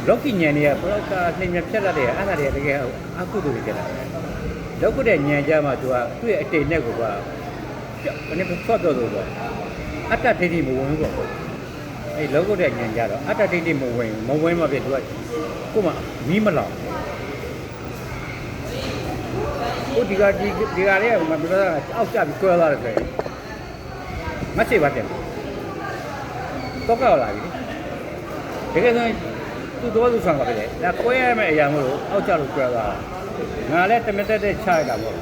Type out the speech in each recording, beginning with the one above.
လောကီဉာဏ်တွေကဘလောက်ကနှိမ်မြဖြတ်လာတဲ့အဲ့ဒါတွေကတကယ်အကုသိုလ်တွေဖြစ်လာတယ်လောကုတဲ့ဉာဏ်ကြမှာသူကသူ့ရဲ့အတိတ်နဲ့ကိုကဘယ်နဲ့ဖော့တော့လို့ပေါ့အတ္တဒိဋ္ဌိမဝင်ဘူးပေါ့အဲ့လောကုတဲ့ဉာဏ်ကြတော့အတ္တဒိဋ္ဌိမဝင်မှပြသူကကို့မှာမီးမလောင်ဟိုဒီကလေးကမပြောတာအောက်ကျပြီးကွဲလာတယ်ဆိုရင်မသိပါတဲ့တော့ကောက်လာပြီတကယ်ဆိုသူ့တော်သူဆောင်ပါပဲဒါကွဲရမယ့်အရာမျိုးလို့အောက်ကျလို့ကွဲသွားတာငါလည်းတမတက်တဲ့ချရတာပေါ့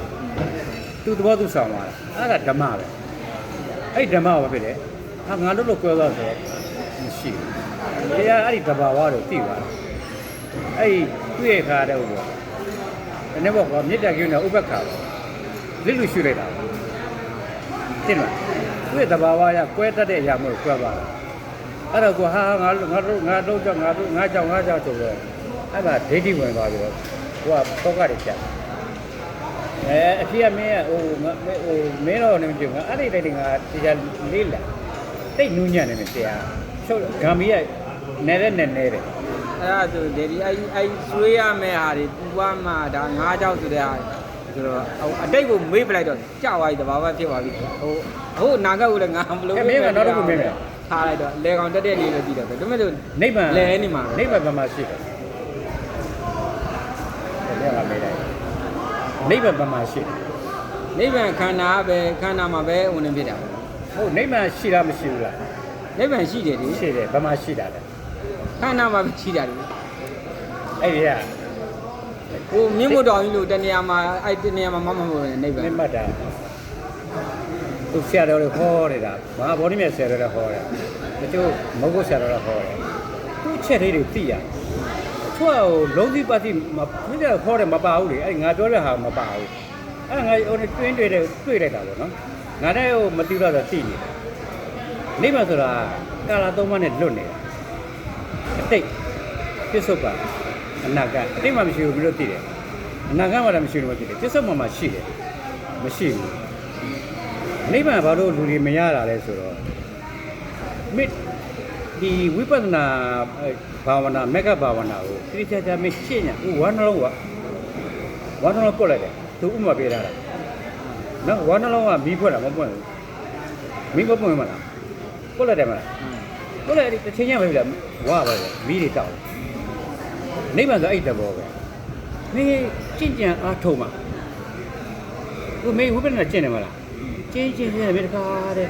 သူ့တော်သူဆောင်သွားတာအဲ့ဒါဓမ္မပဲအဲ့ဓမ္မဘာဖြစ်လဲဟာငါတို့လို့ကွဲသွားဆိုတော့မရှိဘူးတရားအဲ့ဒီတဘာဝတော့သိသွားတယ်အဲ့သူ့ရဲ့ခါတဲ့ဟိုပေါ့ဒီနေ့ပေါ့ကွာမေတ္တာကိန်းနဲ့ဥပ္ပခါလစ်လူရှုလိုက်တာတင်လားသူ့ရဲ့တဘာဝရကွဲတတ်တဲ့အရာမျိုးကိုကွဲသွားတာအဲ့တော့ကိုဟာငါတို့ကြောင့်ငါကြောင့်ဆိုတော့အဲ့ဒါဒိဋ္ဌိဝင်သွားပြီးတော့ကိုကတော့ကတွေပြတ်အဖေကမင်းကမင်းတော့နေမကြည့်ဘူးအဲ့ဒီတိုင်ငါတရားလေးလာတိတ်နူးညံ့နေတယ်တရားချုပ်ဂမ်မီကနေတဲ့နဲ့နေတယ်အဲ့ဒါဆိုဒီအဲ့ဆွေးရမယ့်ဟာတွေပူပါမှဒါငါးကြောက်ဆိုတဲ့ဟာဆိုတော့အတိတ်ကိုမေးပလိုက်တော့ကြောက်သွားပြီတဘာဝဖြစ်သွားပြီဟိုနာဂတ်ကိုလည်းငါမလို့မင်းကတော့တော့မင်းပဲထားလိုက်တော့လေကောင်တက်တဲ့လေးလို့ကြည့်တော့ဒါပေမဲ့လို့နိဗ္ဗာန်လဲနေမှာနိဗ္ဗာန်ဘာမှရှိတယ်ဒါကမေးလိုက်နိဗ္ဗာန်ဘာမှရှိတယ်နိဗ္ဗာန်ခန္ဓာပဲခန္ဓာမှာပဲဝင်နေဖြစ်တာဟုတ်နိဗ္ဗာန်ရှိလားမရှိဘူးလားနိဗ္ဗာန်ရှိတယ်ဒီရှိတယ်ဘာမှရှိတာလဲခန္ဓာမှာပဲရှိတာလေအဲ့ဒီကဟိုမြင့်မို့တော်ကြီးလို့တနေရာမှာအဲ့တနေရာမှာမဟုတ်နိဗ္ဗာန်နိဗ္ဗာန်သူဆရာတော်တွေဟောနေတာမဟာဗောဓိမြတ်ဆရာတော်တွေဟောတယ်တချို့မဟုတ်ဆရာတော်တွေဟောတယ်သူ့ချက်လေးတွေသိရသူကလုံးစီပါတိမဖိတယ်ဟောတယ်မပါဘူးလေအဲ့ငါပြောတဲ့ဟာမပါဘူးအဲ့ငါဟိုတွင်းတွေ့လိုက်တာပေါ့နော်ငါလည်းဟိုမသိတော့သိနေတယ်နိဗ္ဗာန်ဆိုတာကာလသုံးပါးနဲ့လွတ်နေတာအတိတ်ပြစ္ဆုတ်ပါအနာဂတ်အတိတ်မှမရှိဘူးမလို့သိတယ်အနာဂတ်မှလည်းမရှိဘူးမသိတယ်ပြစ္ဆုတ်မှရှိတယ်မရှိဘူးနိဗ္ဗာန်ဘာလို့လူတွေမရတာလဲဆိုတော့ဒီဝိပဿနာဘာဝနာမက္ခဘာဝနာကိုတိကျကျမရှိညာဟိုဝါနှလုံးကဝါနှလုံးပုတ်လိုက်တယ်သူဥမာပေးထားတာနော်ဝါနှလုံးကမီးဖွက်တာမပွင့်ဘူးမီးမပွင့်မလားပုတ်လိုက်တယ်မလားပုတ်လိုက်တစ်ချိန်ချင်းပဲပြီလားဝါပဲမီးတွေတောက်နိဗ္ဗာန်ဆိုအဲ့တဘောပဲမင်းကျင့်ကြံအားထုတ်မှာဟိုမင်းဝိပဿနာကျင့်တယ်မလားကျင်းတယ်မြေတခါတဲ့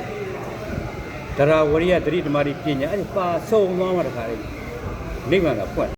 တရားဝရိယသတိဓမ္မတွေပညာအဲ့ဒီပါဆုံးသွားမှတခါလေနိဗ္ဗာန်ကဖွင့်